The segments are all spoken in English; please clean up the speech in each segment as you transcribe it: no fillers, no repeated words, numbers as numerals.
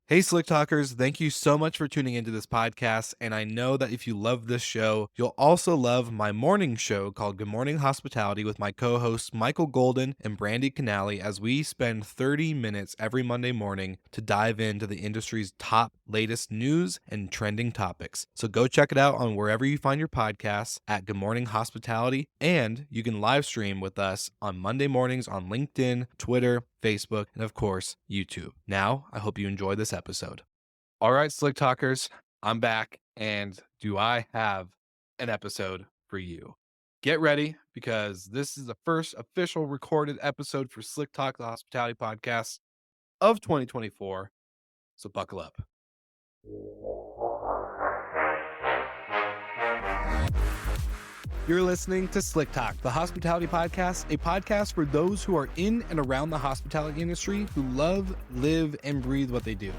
Hey, Slick Talkers, thank you so much for tuning into this podcast. And I know that if you love this show, you'll also love my morning show called Good Morning Hospitality with my co hosts Michael Golden and Brandy Canali, as we spend 30 minutes every Monday morning to dive into the industry's top latest news and trending topics. So go check it out on wherever you find your podcasts at Good Morning Hospitality. And you can live stream with us on Monday mornings on LinkedIn, Twitter, Facebook, and of course, YouTube. Now, I hope you enjoy this episode. All right, Slick Talkers, I'm back, and do I have an episode for you? Get ready because this is the first official recorded episode for Slick Talk, the hospitality podcast of 2024. So buckle up. You're listening to Slick Talk, the hospitality podcast, a podcast for those who are in and around the hospitality industry who love, live, and breathe what they do.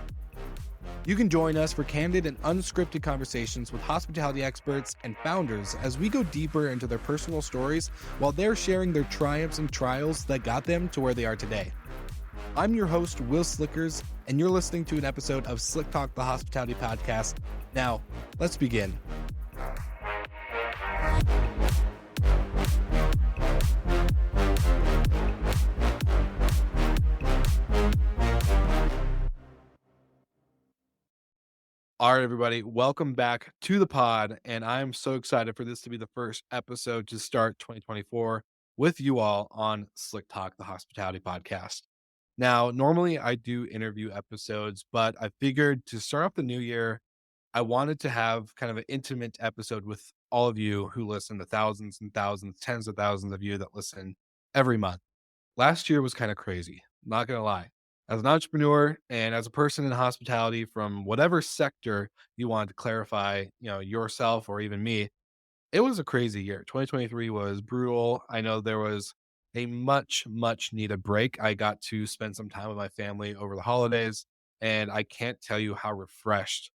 You can join us for candid and unscripted conversations with hospitality experts and founders as we go deeper into their personal stories while they're sharing their triumphs and trials that got them to where they are today. I'm your host, Will Slickers, and you're listening to an episode of Slick Talk, the hospitality podcast. Now, let's begin. All right, everybody, welcome back to the pod. And I'm so excited for this to be the first episode to start 2024 with you all on Slick Talk, the hospitality podcast. Now, normally I do interview episodes, but I figured to start off the new year, I wanted to have kind of an intimate episode with all of you who listen, the thousands and thousands, tens of thousands of you that listen every month. Last year was kind of crazy, not gonna lie. As an entrepreneur and as a person in hospitality from whatever sector you wanted to clarify, yourself or even me, it was a crazy year. 2023 was brutal. I know there was a much needed break. I got to spend some time with my family over the holidays, and I can't tell you how refreshed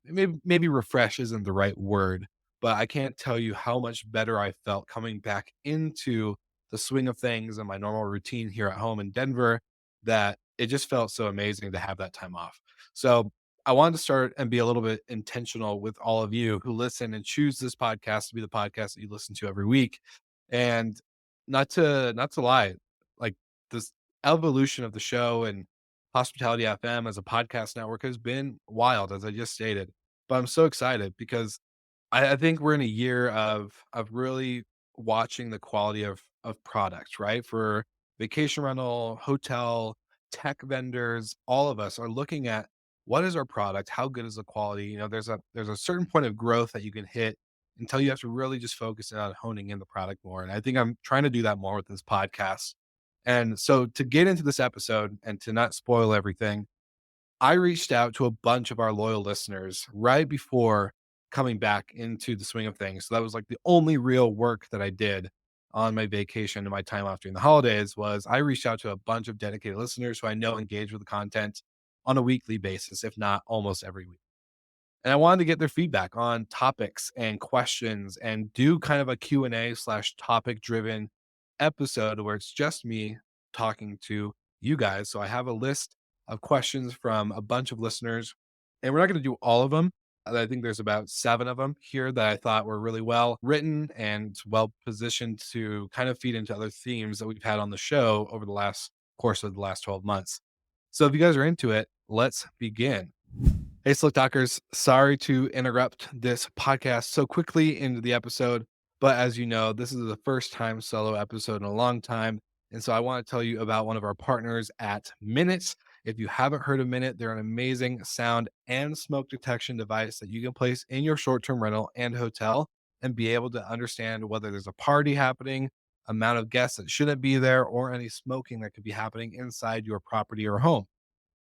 maybe refresh isn't the right word, but I can't tell you how much better I felt coming back into the swing of things and my normal routine here at home in Denver, that it just felt so amazing to have that time off. So I wanted to start and be a little bit intentional with all of you who listen and choose this podcast to be the podcast that you listen to every week. And not to lie, like, this evolution of the show and Hospitality FM as a podcast network has been wild, as I just stated. But I'm so excited because I think we're in a year of really watching the quality of products, right? For vacation rental, hotel, tech vendors, all of us are looking at what is our product, how good is the quality. There's a certain point of growth that you can hit until you have to really just focus in on honing in the product more. And I think I'm trying to do that more with this podcast. And so to get into this episode and to not spoil everything, I reached out to a bunch of our loyal listeners right before coming back into the swing of things. So that was like the only real work that I did on my vacation and my time off during the holidays. Was I reached out to a bunch of dedicated listeners who I know engage with the content on a weekly basis, if not almost every week. And I wanted to get their feedback on topics and questions and do kind of a Q&A slash topic driven episode where it's just me talking to you guys. So I have a list of questions from a bunch of listeners, and we're not going to do all of them. I think there's about 7 of them here that I thought were really well written and well positioned to kind of feed into other themes that we've had on the show over the last course of the last 12 months. So if you guys are into it, let's begin. Hey, Slick Talkers. Sorry to interrupt this podcast so quickly into the episode, but as you know, this is the first time solo episode in a long time. And so I want to tell you about one of our partners at Minute. If you haven't heard of Minute, they're an amazing sound and smoke detection device that you can place in your short term rental and hotel and be able to understand whether there's a party happening, amount of guests that shouldn't be there, or any smoking that could be happening inside your property or home.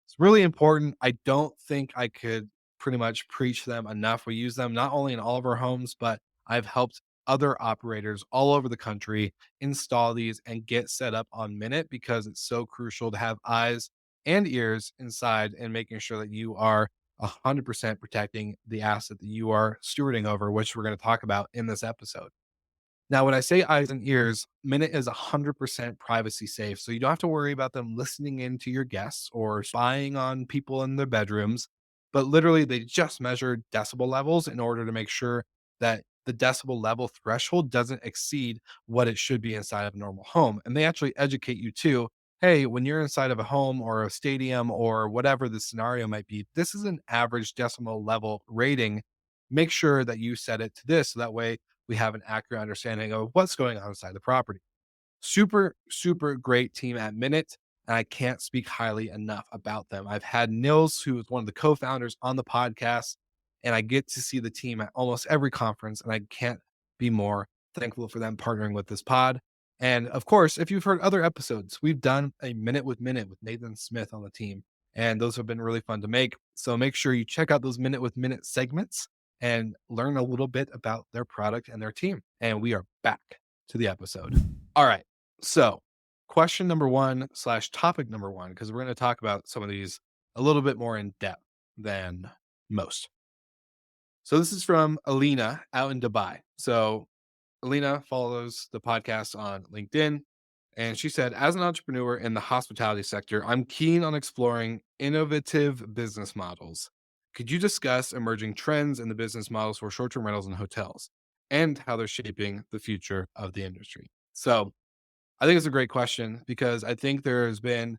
It's really important. I don't think I could pretty much preach them enough. We use them not only in all of our homes, but I've helped other operators all over the country install these and get set up on Minute because it's so crucial to have eyes and ears inside and making sure that you are 100% protecting the asset that you are stewarding over, which we're going to talk about in this episode. Now, when I say eyes and ears, Minute is 100% privacy safe. So you don't have to worry about them listening into your guests or spying on people in their bedrooms. But literally, they just measure decibel levels in order to make sure that the decibel level threshold doesn't exceed what it should be inside of a normal home. And they actually educate you too. Hey, when you're inside of a home or a stadium or whatever the scenario might be, this is an average decimal level rating. Make sure that you set it to this so that way we have an accurate understanding of what's going on inside the property. Super, super great team at Minute, and I can't speak highly enough about them. I've had Nils, who is one of the co-founders, on the podcast, and I get to see the team at almost every conference, and I can't be more thankful for them partnering with this pod. And of course, if you've heard other episodes, we've done a Minute with Nathan Smith on the team, and those have been really fun to make. So make sure you check out those Minute with Minute segments and learn a little bit about their product and their team. And we are back to the episode. All right. So, question number one slash topic number one, because we're going to talk about some of these a little bit more in depth than most. So, this is from Alina out in Dubai. So, Alina follows the podcast on LinkedIn. And she said, as an entrepreneur in the hospitality sector, I'm keen on exploring innovative business models. Could you discuss emerging trends in the business models for short term rentals and hotels and how they're shaping the future of the industry? So, I think it's a great question because I think there has been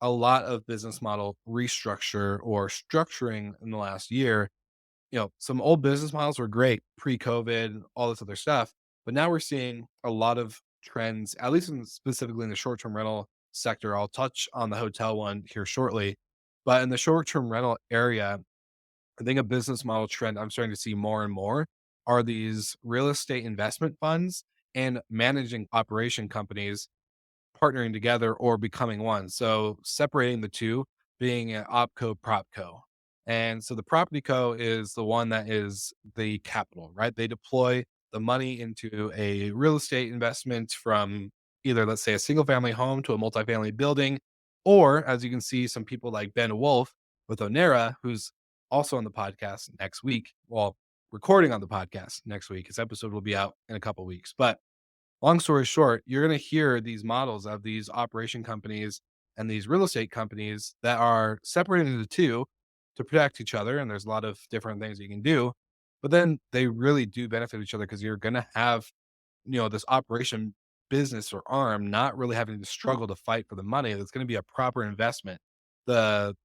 a lot of business model restructure or structuring in the last year. Some old business models were great pre-COVID, all this other stuff, but now we're seeing a lot of trends, at least specifically in the short-term rental sector. I'll touch on the hotel one here shortly, but in the short-term rental area, I think a business model trend I'm starting to see more and more are these real estate investment funds and managing operation companies partnering together or becoming one. So separating the two being an opco propco. And so the property co is the one that is the capital, right? They deploy the money into a real estate investment from either, let's say, a single family home to a multifamily building, or as you can see, some people like Ben Wolf with Onera, who's also on the podcast next week. Well, recording on the podcast next week. His episode will be out in a couple weeks. But long story short, you're going to hear these models of these operation companies and these real estate companies that are separated into two to protect each other. And there's a lot of different things you can do, but then they really do benefit each other because you're going to have, this operation business or arm not really having to struggle to fight for the money. That's going to be a proper investment. The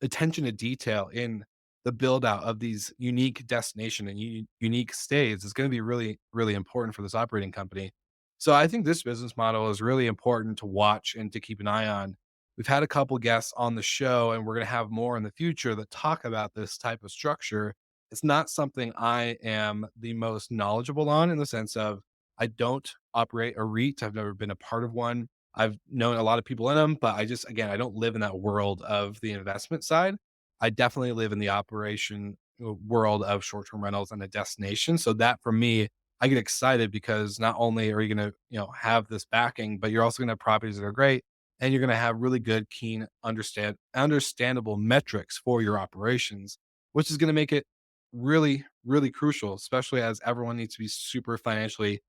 attention to detail in the build out of these unique destination and unique stays is going to be really, really important for this operating company. So I think this business model is really important to watch and to keep an eye on. We've had a couple guests on the show, and we're going to have more in the future that talk about this type of structure. It's not something I am the most knowledgeable on in the sense of I don't operate a REIT. I've never been a part of one. I've known a lot of people in them, but again, I don't live in that world of the investment side. I definitely live in the operation world of short-term rentals and a destination. So that for me, I get excited because not only are you going to, have this backing, but you're also going to have properties that are great and you're going to have really good, keen, understandable metrics for your operations, which is going to make it really, really crucial, especially as everyone needs to be super financially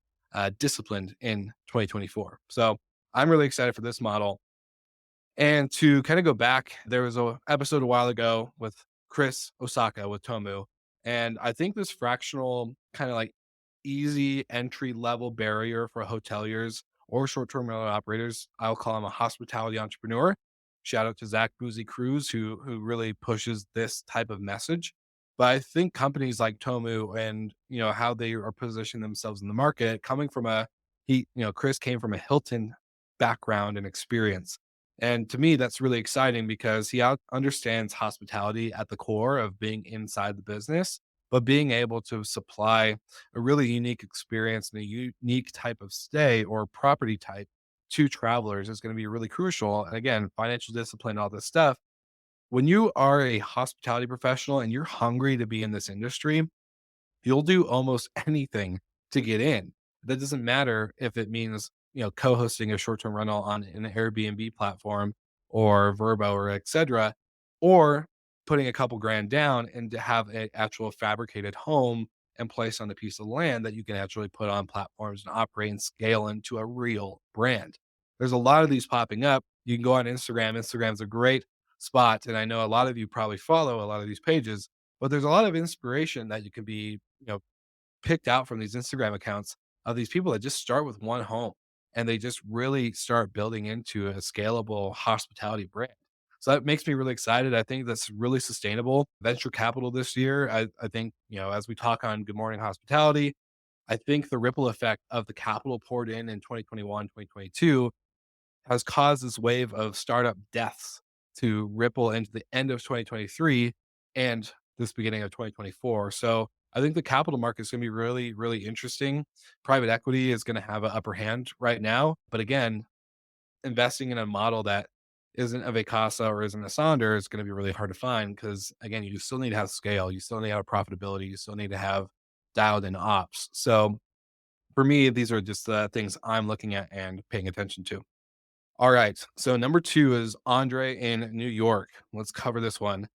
disciplined in 2024. So I'm really excited for this model. And to kind of go back, there was a episode a while ago with Chris Osaka with Tomu. And I think this fractional kind of like easy entry level barrier for hoteliers or short-term rental operators, I'll call him a hospitality entrepreneur. Shout out to Zach Boozy Cruz, who really pushes this type of message. But I think companies like Tomu and how they are positioning themselves in the market, coming from Chris came from a Hilton background and experience. And to me, that's really exciting because he understands hospitality at the core of being inside the business, but being able to supply a really unique experience and a unique type of stay or property type to travelers is going to be really crucial. And again, financial discipline, all this stuff. When you are a hospitality professional and you're hungry to be in this industry, you'll do almost anything to get in. That doesn't matter if it means, co-hosting a short-term rental on an Airbnb platform or Verbo or et cetera, or putting a couple grand down and to have an actual fabricated home and placed on a piece of land that you can actually put on platforms and operate and scale into a real brand. There's a lot of these popping up. You can go on Instagram. Instagram's a great spot. And I know a lot of you probably follow a lot of these pages, but there's a lot of inspiration that you can be, picked out from these Instagram accounts of these people that just start with one home and they just really start building into a scalable hospitality brand. So that makes me really excited. I think that's really sustainable. Venture capital this year, I think, as we talk on Good Morning Hospitality, I think the ripple effect of the capital poured in 2021, 2022 has caused this wave of startup deaths to ripple into the end of 2023 and this beginning of 2024. So I think the capital market is going to be really, really interesting. Private equity is going to have an upper hand right now. But again, investing in a model that isn't a Vacasa or isn't a Sonder is going to be really hard to find because, again, you still need to have scale. You still need to have profitability. You still need to have dialed in ops. So for me, these are just the things I'm looking at and paying attention to. All right. So number two is Andre in New York. Let's cover this one.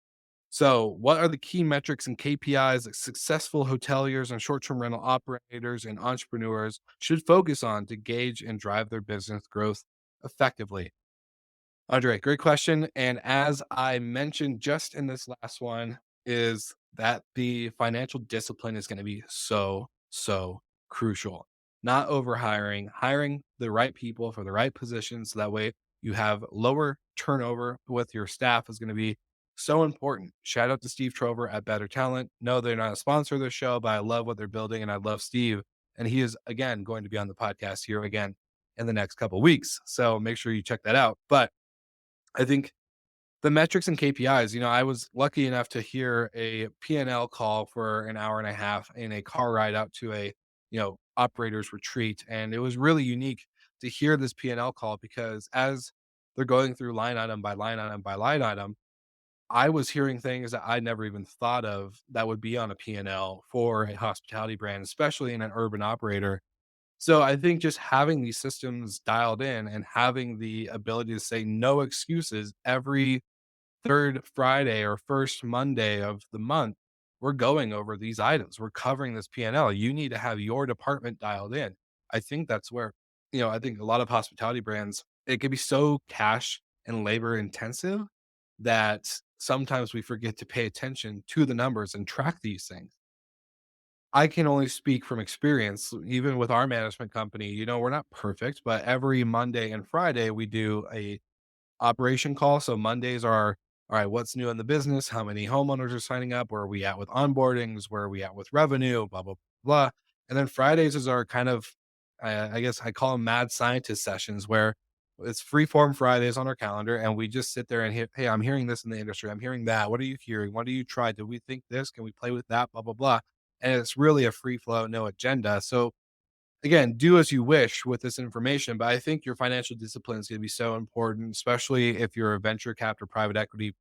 So, what are the key metrics and KPIs that successful hoteliers and short term rental operators and entrepreneurs should focus on to gauge and drive their business growth effectively? Andre, great question. And as I mentioned just in this last one, is that the financial discipline is going to be so, so crucial. Not over hiring the right people for the right positions. So that way you have lower turnover with your staff is going to be so important. Shout out to Steve Trover at Better Talent. No, they're not a sponsor of the show, but I love what they're building and I love Steve. And he is again going to be on the podcast here again in the next couple of weeks. So make sure you check that out. But I think the metrics and KPIs, I was lucky enough to hear a P&L call for an hour and a half in a car ride out to a, operator's retreat. And it was really unique to hear this P&L call because as they're going through line item by line item by line item, I was hearing things that I never even thought of that would be on a P&L for a hospitality brand, especially in an urban operator. So I think just having these systems dialed in and having the ability to say no excuses every third Friday or first Monday of the month, we're going over these items. We're covering this P&L. You need to have your department dialed in. I think that's where, I think a lot of hospitality brands, it can be so cash and labor intensive that sometimes we forget to pay attention to the numbers and track these things. I can only speak from experience, even with our management company, we're not perfect, but every Monday and Friday we do a operation call. So Mondays are, all right, what's new in the business? How many homeowners are signing up? Where are we at with onboardings? Where are we at with revenue? Blah, blah, blah. And then Fridays is our kind of, I guess I call them mad scientist sessions where it's free form Fridays on our calendar. And we just sit there and hear, hey, I'm hearing this in the industry. I'm hearing that. What are you hearing? What do you try? Do we think this? Can we play with that? Blah, blah, blah. And it's really a free flow, no agenda. So again, do as you wish with this information, but I think your financial discipline is going to be so important, especially if you're a venture capital private equity,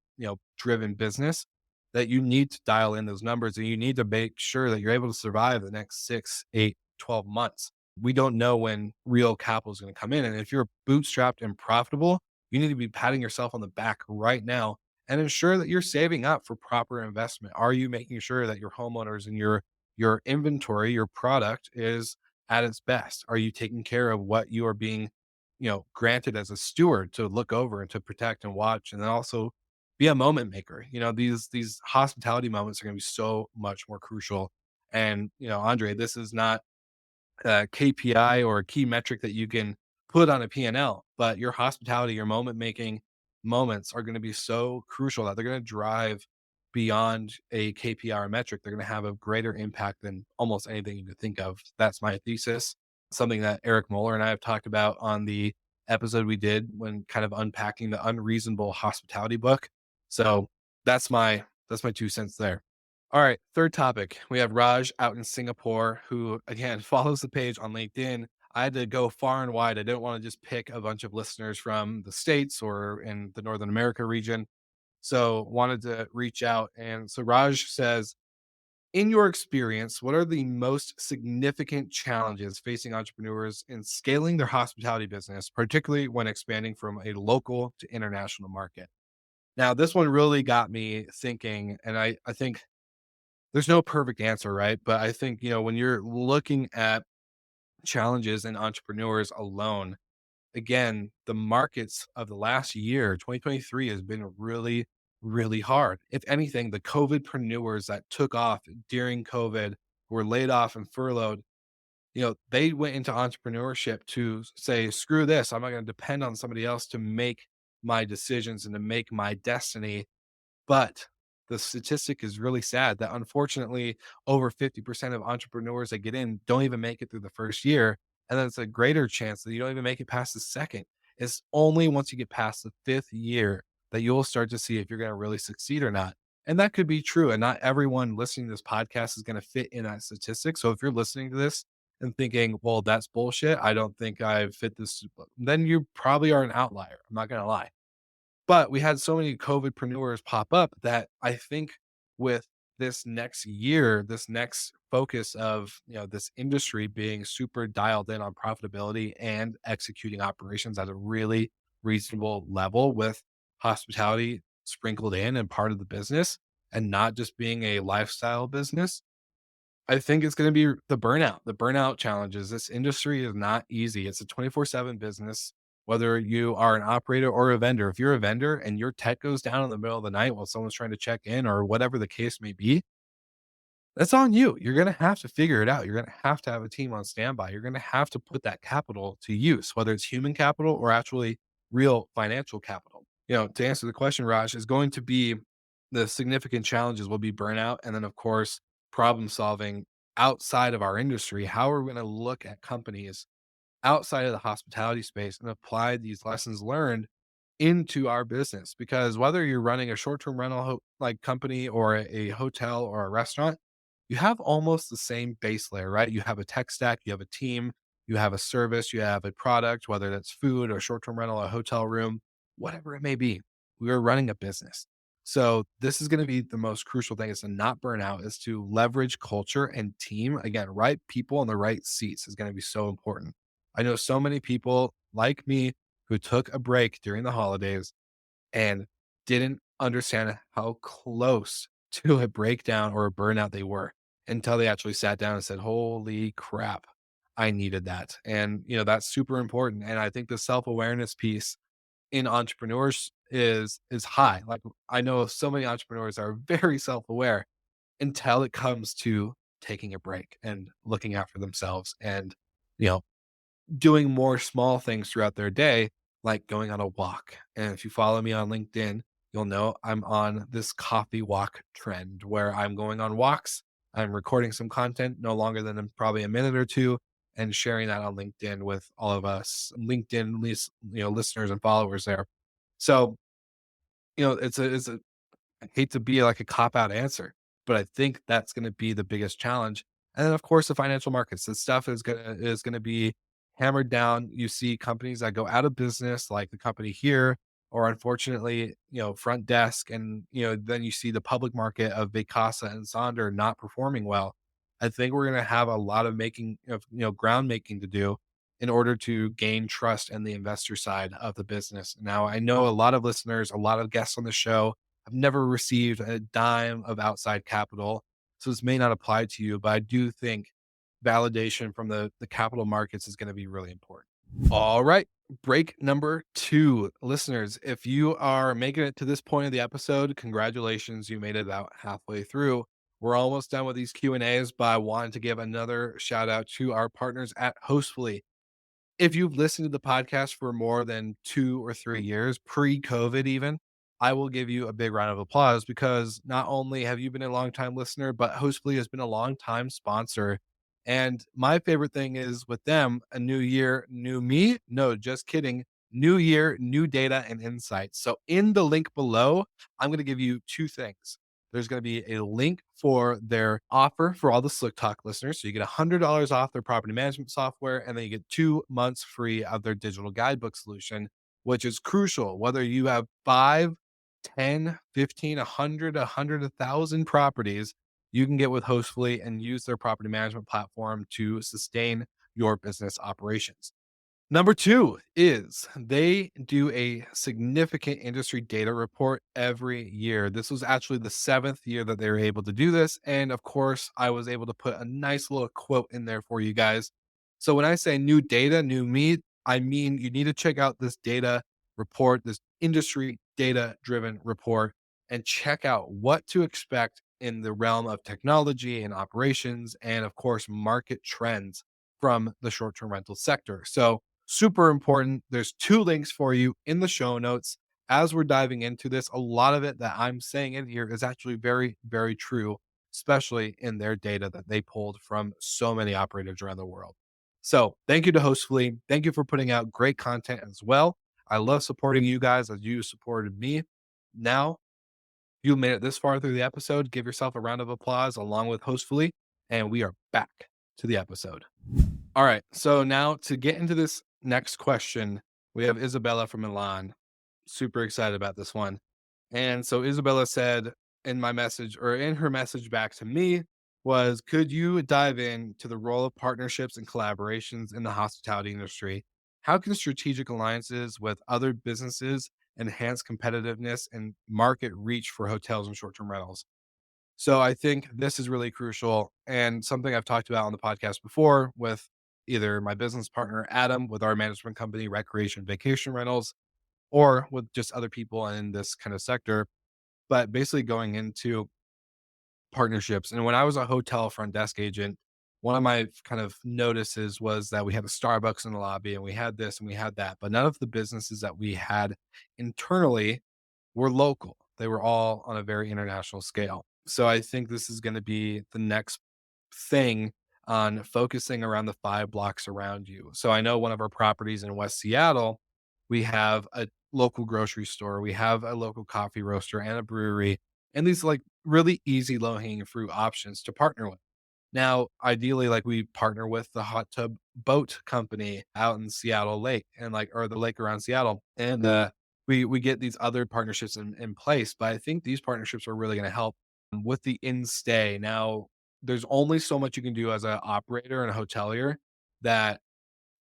driven business that you need to dial in those numbers and you need to make sure that you're able to survive the next 6, 8, 12 months. We don't know when real capital is going to come in. And if you're bootstrapped and profitable, you need to be patting yourself on the back right now and ensure that you're saving up for proper investment. Are you making sure that your homeowners and your inventory, your product is at its best? Are you taking care of what you are being, granted as a steward to look over and to protect and watch, and then also be a moment maker? These hospitality moments are going to be so much more crucial. And Andre, this is not KPI or a key metric that you can put on a P&L, but your hospitality, your moment making moments are going to be so crucial that they're going to drive beyond a KPI or metric. They're going to have a greater impact than almost anything you could think of. That's my thesis. Something that Eric Moeller and I have talked about on the episode we did when kind of unpacking the unreasonable hospitality book. So that's my 2 cents there. All right, third topic. We have Raj out in Singapore, who again follows the page on LinkedIn. I had to go far and wide. I didn't want to just pick a bunch of listeners from the States or in the Northern America region. So wanted to reach out. And so Raj says, in your experience, what are the most significant challenges facing entrepreneurs in scaling their hospitality business, particularly when expanding from a local to international market? Now, this one really got me thinking, and I think there's no perfect answer, right? But I think, when you're looking at challenges and entrepreneurs alone, again, the markets of the last year, 2023, has been really, really hard. If anything, the COVIDpreneurs that took off during COVID, were laid off and furloughed, they went into entrepreneurship to say, screw this. I'm not going to depend on somebody else to make my decisions and to make my destiny. But the statistic is really sad that unfortunately over 50% of entrepreneurs that get in don't even make it through the first year. And then it's a greater chance that you don't even make it past the second. It's only once you get past the fifth year that you'll start to see if you're going to really succeed or not. And that could be true. And not everyone listening to this podcast is going to fit in that statistic. So if you're listening to this and thinking, well, that's bullshit, I don't think I fit this, then you probably are an outlier. I'm not going to lie. But we had so many COVIDpreneurs pop up that I think with this next year, this next focus of, this industry being super dialed in on profitability and executing operations at a really reasonable level with hospitality sprinkled in and part of the business and not just being a lifestyle business, I think it's gonna be the burnout challenges. This industry is not easy. It's a 24/7 business, whether you are an operator or a vendor. If you're a vendor and your tech goes down in the middle of the night while someone's trying to check in or whatever the case may be, that's on you. You're gonna have to figure it out. You're gonna have to have a team on standby. You're gonna have to put that capital to use, whether it's human capital or actually real financial capital. To answer the question, Raj, is going to be the significant challenges will be burnout. And then, of course, problem solving outside of our industry. How are we going to look at companies outside of the hospitality space and apply these lessons learned into our business? Because whether you're running a short-term rental like company or a hotel or a restaurant, you have almost the same base layer, right? You have a tech stack, you have a team, you have a service, you have a product, whether that's food or short-term rental, a hotel room, whatever it may be. We are running a business. So this is going to be the most crucial thing, is to not burn out, is to leverage culture and team. Again, right people in the right seats is going to be so important. I know so many people like me who took a break during the holidays and didn't understand how close to a breakdown or a burnout they were until they actually sat down and said, holy crap, I needed that. And, that's super important. And I think the self awareness piece in entrepreneurs is high. Like, I know so many entrepreneurs are very self aware until it comes to taking a break and looking after themselves and, you know, doing more small things throughout their day, like going on a walk. And if you follow me on LinkedIn, you'll know I'm on this coffee walk trend where I'm going on walks. I'm recording some content no longer than probably a minute or two and sharing that on LinkedIn with all of us LinkedIn listeners and followers there. So, it's a I hate to be like a cop out answer, but I think that's going to be the biggest challenge. And then of course the financial markets. This stuff is gonna be hammered down. You see companies that go out of business, like the company here, or unfortunately, front desk, and then you see the public market of Vacasa and Sonder not performing well. I think we're gonna have a lot of making of ground making to do in order to gain trust in the investor side of the business. Now, I know a lot of listeners, a lot of guests on the show I've never received a dime of outside capital, so this may not apply to you, but I do think validation from the capital markets is going to be really important. All right, break number 2. Listeners, if you are making it to this point of the episode, congratulations, you made it about halfway through. We're almost done with these Q&As, but I wanted to give another shout out to our partners at Hostfully. If you've listened to the podcast for more than 2 or 3 years, pre-COVID even, I will give you a big round of applause because not only have you been a long-time listener, but Hostfully has been a long-time sponsor. And my favorite thing is with them, a new year, new me. No, just kidding. New year, new data and insights. So in the link below, I'm going to give you 2 things. There's going to be a link for their offer for all the Slick Talk listeners. So you get $100 off their property management software, and then you get 2 months free of their digital guidebook solution, which is crucial. Whether you have 5, 10, 15, 100, 100, 1,000 properties, you can get with Hostfully and use their property management platform to sustain your business operations. Number 2 is they do a significant industry data report every year. This was actually the 7th year that they were able to do this, and of course, I was able to put a nice little quote in there for you guys. So when I say new data, new me, I mean you need to check out this data report, this industry data-driven report, and check out what to expect in the realm of technology and operations and, of course, market trends from the short-term rental sector. So super important. There's 2 links for you in the show notes. As we're diving into this, a lot of it that I'm saying in here is actually very, very true, especially in their data that they pulled from so many operators around the world. So thank you to Hostfully. Thank you for putting out great content as well. I love supporting you guys as you supported me. Now, you made it this far through the episode. Give yourself a round of applause along with Hostfully, and we are back to the episode. All right. So now to get into this next question, we have Isabella from Milan. Super excited about this one. And so Isabella said in my message or in her message back to me was, could you dive into the role of partnerships and collaborations in the hospitality industry? How can strategic alliances with other businesses enhance competitiveness and market reach for hotels and short-term rentals? So I think this is really crucial and something I've talked about on the podcast before with either my business partner, Adam, with our management company, Recreation Vacation Rentals, or with just other people in this kind of sector. But basically going into partnerships. And when I was a hotel front desk agent, one of my kind of notices was that we had a Starbucks in the lobby and we had this and we had that, but none of the businesses that we had internally were local. They were all on a very international scale. So I think this is going to be the next thing on focusing around the 5 blocks around you. So I know one of our properties in West Seattle, we have a local grocery store, we have a local coffee roaster and a brewery, and these like really easy low hanging fruit options to partner with. Now, ideally, like we partner with the hot tub boat company out in Seattle Lake and like or the lake around Seattle, and we get these other partnerships in place. But I think these partnerships are really going to help with the in stay. Now, there's only so much you can do as an operator and a hotelier that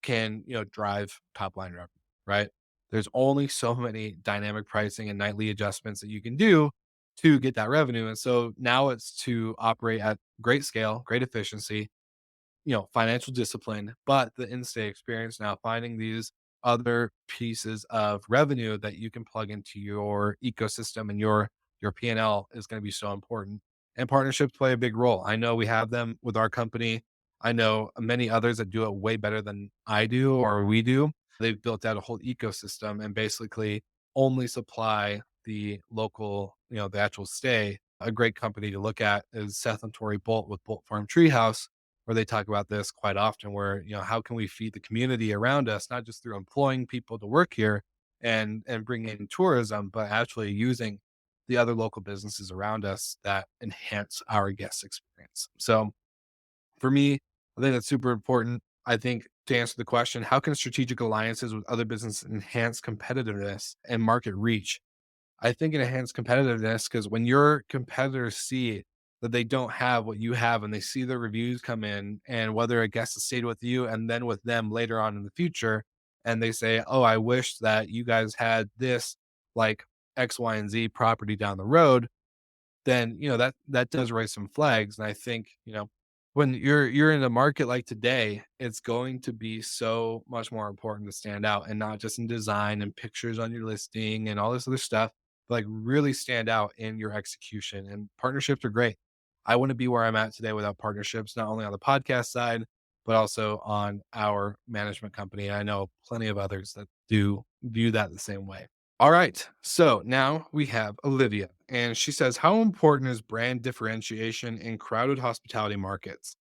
can, drive top line revenue, right? There's only so many dynamic pricing and nightly adjustments that you can do to get that revenue. And so now it's to operate at great scale, great efficiency, financial discipline, but the in-stay experience now finding these other pieces of revenue that you can plug into your ecosystem and your P&L is going to be so important. And partnerships play a big role. I know we have them with our company. I know many others that do it way better than I do or we do. They've built out a whole ecosystem and basically only supply the local, the actual stay. A great company to look at is Seth and Tori Bolt with Bolt Farm Treehouse, where they talk about this quite often, where, how can we feed the community around us, not just through employing people to work here and bring in tourism, but actually using the other local businesses around us that enhance our guest experience. So for me, I think that's super important. I think to answer the question, how can strategic alliances with other businesses enhance competitiveness and market reach? I think it enhances competitiveness because when your competitors see that they don't have what you have and they see the reviews come in and whether a guest has stayed with you and then with them later on in the future, and they say, oh, I wish that you guys had this like X, Y, and Z property down the road, then that does raise some flags. And I think when you're in a market like today, it's going to be so much more important to stand out and not just in design and pictures on your listing and all this other stuff, but like really stand out in your execution. And partnerships are great. I want to be where I'm at today without partnerships, not only on the podcast side but also on our management company. I know plenty of others that do view that the same way. All right. So now we have Olivia, and she says, how important is brand differentiation in crowded hospitality markets?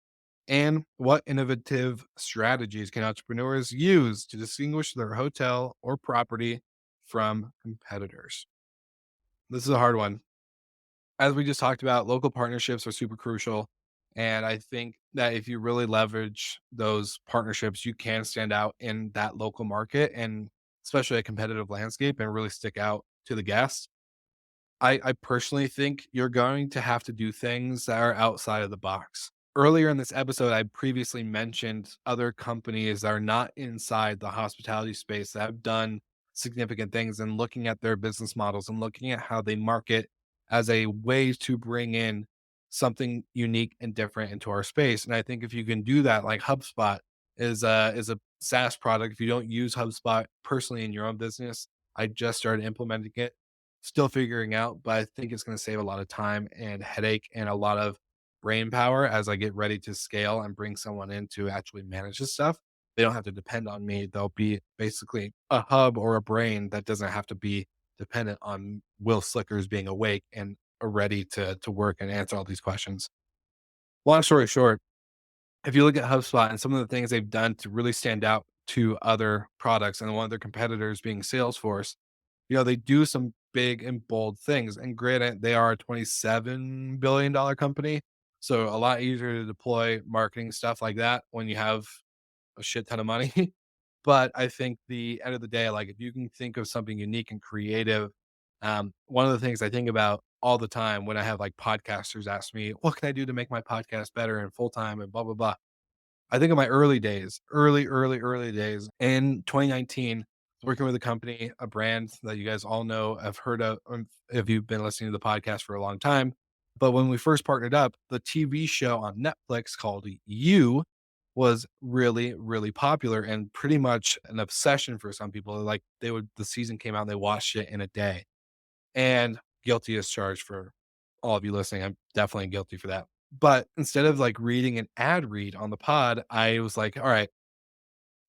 And what innovative strategies can entrepreneurs use to distinguish their hotel or property from competitors? This is a hard one. As we just talked about, local partnerships are super crucial. And I think that if you really leverage those partnerships, you can stand out in that local market and especially a competitive landscape and really stick out to the guests. I personally think you're going to have to do things that are outside of the box. earlier in this episode, I previously mentioned other companies that are not inside the hospitality space that have done significant things, and looking at their business models and looking at how they market as a way to bring in something unique and different into our space. And I think if you can do that, like HubSpot is a SaaS product. If you don't use HubSpot personally in your own business, I just started implementing it, still figuring out, but I think it's going to save a lot of time and headache and a lot of brain power as I get ready to scale and bring someone in to actually manage this stuff. They don't have to depend on me. They'll be basically a hub or a brain that doesn't have to be dependent on Will Slickers being awake and ready to work and answer all these questions. Long story short, if you look at HubSpot and some of the things they've done to really stand out to other products, and one of their competitors being Salesforce, they do some big and bold things. And granted, they are a $27 billion company. So a lot easier to deploy marketing stuff like that when you have a shit ton of money. But I think the end of the day, like if you can think of something unique and creative, one of the things I think about all the time when I have like podcasters ask me, what can I do to make my podcast better and full time and blah, blah, blah. I think of my early days, early days in 2019, working with a company, a brand that you guys all know, have heard of if you've been listening to the podcast for a long time. But when we first partnered up, the TV show on Netflix called You was really, really popular and pretty much an obsession for some people. Like the season came out and they watched it in a day, and guilty as charged for all of you listening. I'm definitely guilty for that. But instead of like reading an ad read on the pod, I was like, all right,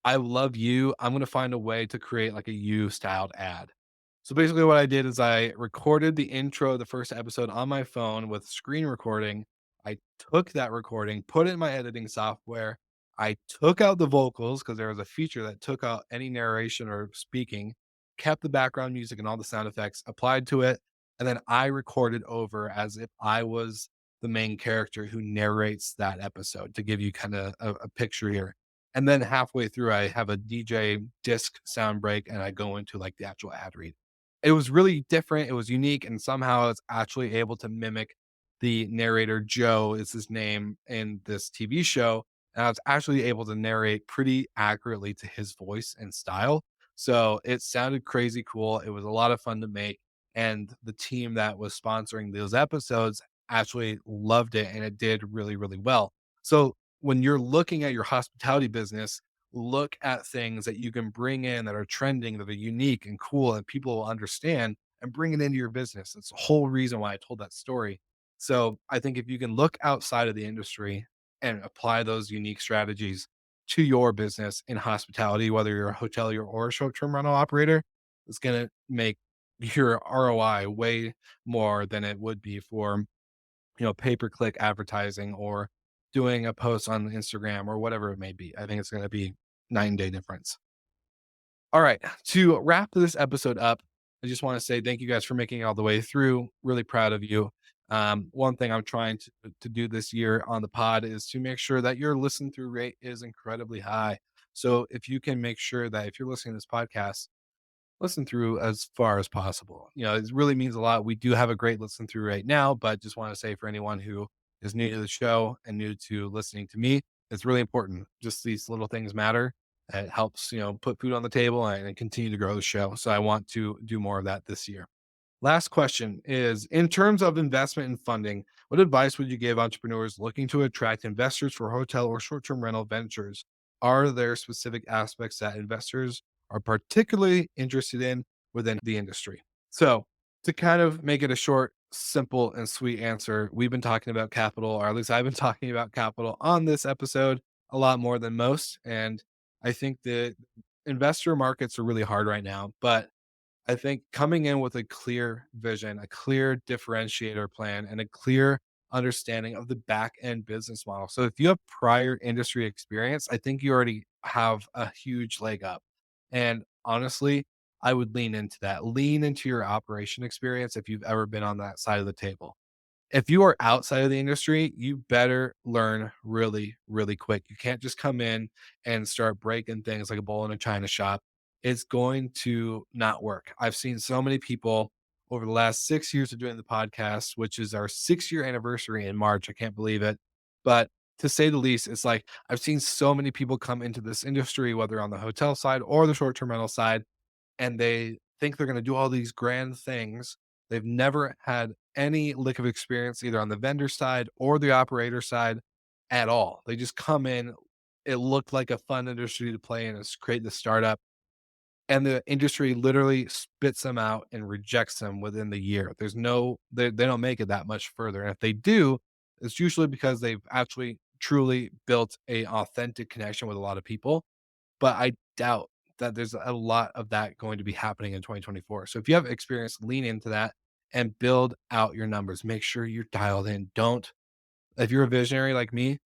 I love you. I'm going to find a way to create like a you styled ad. So basically, what I did is I recorded the intro of the first episode on my phone with screen recording. I took that recording, put it in my editing software. I took out the vocals because there was a feature that took out any narration or speaking, kept the background music and all the sound effects applied to it. And then I recorded over as if I was the main character who narrates that episode to give you kind of a picture here. And then halfway through, I have a DJ disc sound break and I go into like the actual ad read. It was really different. It was unique. And somehow it's actually able to mimic the narrator. Joe is his name in this TV show. And I was actually able to narrate pretty accurately to his voice and style. So it sounded crazy cool. It was a lot of fun to make. And the team that was sponsoring those episodes actually loved it and it did really, really well. So when you're looking at your hospitality business, look at things that you can bring in that are trending, that are unique and cool, and people will understand and bring it into your business. That's the whole reason why I told that story. So I think if you can look outside of the industry and apply those unique strategies to your business in hospitality, whether you're a hotelier or a short-term rental operator, it's going to make your ROI way more than it would be for pay per click advertising or doing a post on Instagram or whatever it may be. I think it's going to be night and day difference. All right. To wrap this episode up, I just want to say thank you guys for making it all the way through. Really proud of you. One thing I'm trying to do this year on the pod is to make sure that your listen through rate is incredibly high. So if you can make sure that if you're listening to this podcast, listen through as far as possible. It really means a lot. We do have a great listen through right now, but just want to say for anyone who is new to the show and new to listening to me, it's really important. Just these little things matter. It helps, put food on the table and continue to grow the show. So I want to do more of that this year. Last question is, in terms of investment and funding, what advice would you give entrepreneurs looking to attract investors for hotel or short term rental ventures? Are there specific aspects that investors are particularly interested in within the industry? So, to kind of make it a short, simple, and sweet answer, we've been talking about capital, or at least I've been talking about capital on this episode a lot more than most. And I think that investor markets are really hard right now, but I think coming in with a clear vision, a clear differentiator plan, and a clear understanding of the back end business model. So if you have prior industry experience, I think you already have a huge leg up. And honestly, I would lean into that. Lean into your operation experience if you've ever been on that side of the table. If you are outside of the industry, you better learn really, really quick. You can't just come in and start breaking things like a bull in a china shop. It's going to not work. I've seen so many people over the last 6 years of doing the podcast, which is our 6 year anniversary in March. I can't believe it. But to say the least, it's like I've seen so many people come into this industry, whether on the hotel side or the short-term rental side, and they think they're going to do all these grand things. They've never had any lick of experience either on the vendor side or the operator side at all. They just come in. It looked like a fun industry to play in, is create the startup, and the industry literally spits them out and rejects them within the year. There's no, they don't make it that much further. And if they do, it's usually because they've actually truly built a authentic connection with a lot of people, but I doubt that there's a lot of that going to be happening in 2024. So if you have experience, lean into that and build out your numbers. Make sure you're dialed in. Don't, if you're a visionary like me,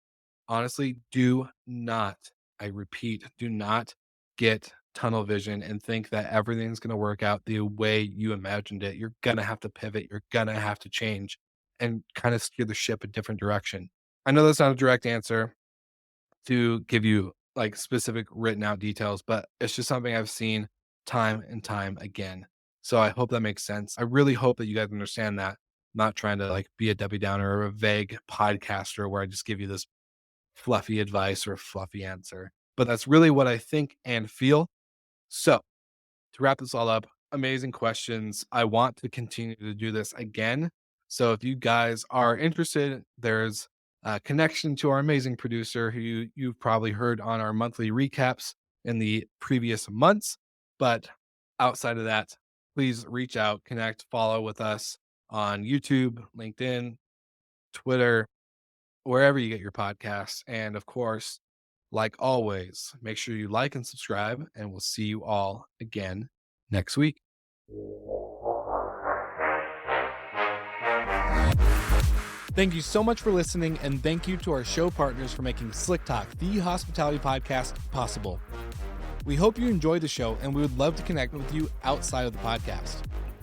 honestly, do not, I repeat, do not get tunnel vision and think that everything's going to work out the way you imagined it. You're going to have to pivot. You're going to have to change and kind of steer the ship a different direction. I know that's not a direct answer to give you like specific written out details, but it's just something I've seen time and time again. So I hope that makes sense. I really hope that you guys understand that. I'm not trying to like be a Debbie Downer or a vague podcaster where I just give you this fluffy advice or a fluffy answer, but that's really what I think and feel. So to wrap this all up, amazing questions. I want to continue to do this again. So if you guys are interested, there's a connection to our amazing producer who you've probably heard on our monthly recaps in the previous months. But outside of that, please reach out, connect, follow with us on YouTube, LinkedIn, Twitter, wherever you get your podcasts. And of course, like always, make sure you like and subscribe, and we'll see you all again next week. Thank you so much for listening, and thank you to our show partners for making Slick Talk, the hospitality podcast, possible. We hope you enjoyed the show, and we would love to connect with you outside of the podcast.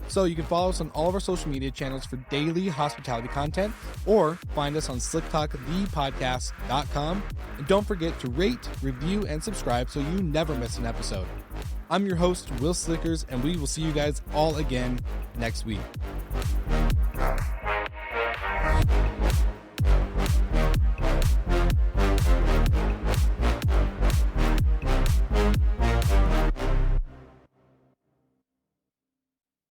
So you can follow us on all of our social media channels for daily hospitality content, or find us on slicktalkthepodcast.com. And don't forget to rate, review, and subscribe so you never miss an episode. I'm your host, Will Slickers, and we will see you guys all again next week.